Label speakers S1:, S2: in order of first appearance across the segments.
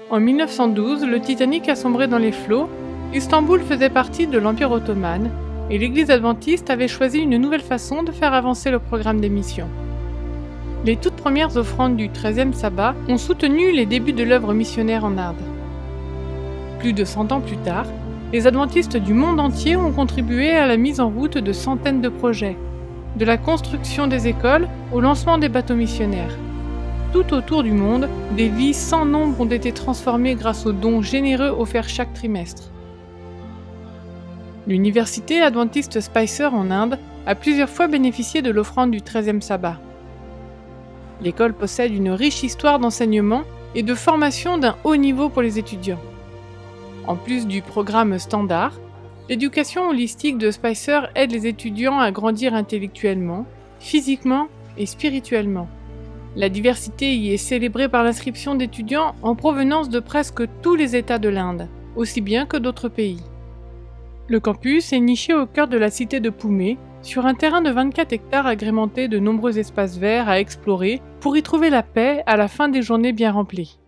S1: En 1912, le Titanic a sombré dans les flots, Istanbul faisait partie de l'Empire ottoman, et l'Église adventiste avait choisi une nouvelle façon de faire avancer le programme des missions. Les toutes premières offrandes du 13e sabbat ont soutenu les débuts de l'œuvre missionnaire en Inde. Plus de 100 ans plus tard, les adventistes du monde entier ont contribué à la mise en route de centaines de projets, de la construction des écoles au lancement des bateaux missionnaires. Tout autour du monde, des vies sans nombre ont été transformées grâce aux dons généreux offerts chaque trimestre. L'université adventiste Spicer en Inde a plusieurs fois bénéficié de l'offrande du 13e sabbat. L'école possède une riche histoire d'enseignement et de formation d'un haut niveau pour les étudiants. En plus du programme standard, l'éducation holistique de Spicer aide les étudiants à grandir intellectuellement, physiquement et spirituellement. La diversité y est célébrée par l'inscription d'étudiants en provenance de presque tous les États de l'Inde, aussi bien que d'autres pays. Le campus est niché au cœur de la cité de Pune, sur un terrain de 24 hectares agrémenté de nombreux espaces verts à explorer pour y trouver la paix à la fin des journées bien remplies.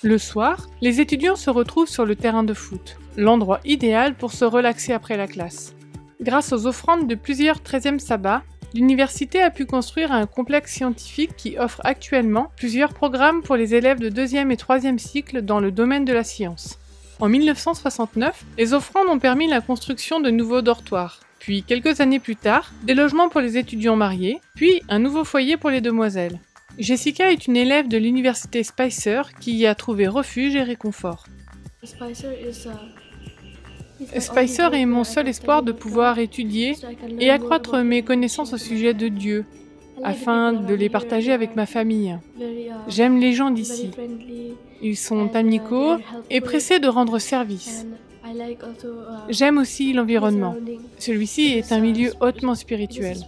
S1: Le soir, les étudiants se retrouvent sur le terrain de foot, l'endroit idéal pour se relaxer après la classe. Grâce aux offrandes de plusieurs 13e sabbats, l'université a pu construire un complexe scientifique qui offre actuellement plusieurs programmes pour les élèves de 2e et 3e cycle dans le domaine de la science. En 1969, les offrandes ont permis la construction de nouveaux dortoirs, puis quelques années plus tard, des logements pour les étudiants mariés, puis un nouveau foyer pour les demoiselles. Jessica est une élève de l'université Spicer qui y a trouvé refuge et réconfort. Spicer est mon seul espoir de pouvoir étudier et accroître mes connaissances au sujet de Dieu, afin de les partager avec ma famille. J'aime les gens d'ici. Ils sont amicaux et pressés de rendre service. J'aime aussi l'environnement. Celui-ci est un milieu hautement spirituel.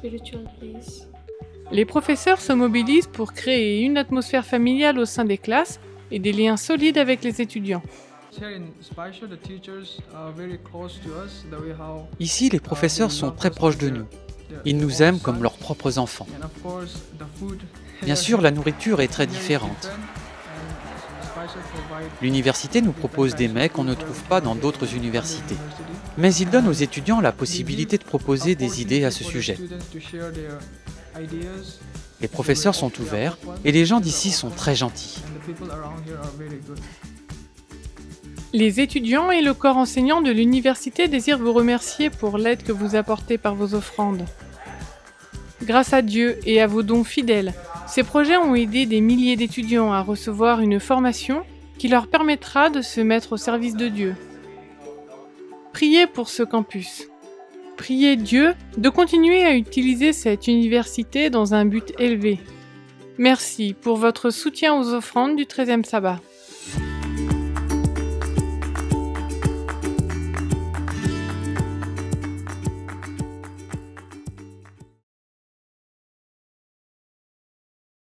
S1: Les professeurs se mobilisent pour créer une atmosphère familiale au sein des classes et des liens solides avec les étudiants.
S2: Ici, les professeurs sont très proches de nous. Ils nous aiment comme leurs propres enfants. Bien sûr, la nourriture est très différente. L'université nous propose des mets qu'on ne trouve pas dans d'autres universités. Mais il donne aux étudiants la possibilité de proposer des idées à ce sujet. Les professeurs sont ouverts et les gens d'ici sont très gentils.
S1: Les étudiants et le corps enseignant de l'université désirent vous remercier pour l'aide que vous apportez par vos offrandes. Grâce à Dieu et à vos dons fidèles, ces projets ont aidé des milliers d'étudiants à recevoir une formation qui leur permettra de se mettre au service de Dieu. Priez pour ce campus. Priez Dieu de continuer à utiliser cette université dans un but élevé. Merci pour votre soutien aux offrandes du 13e sabbat.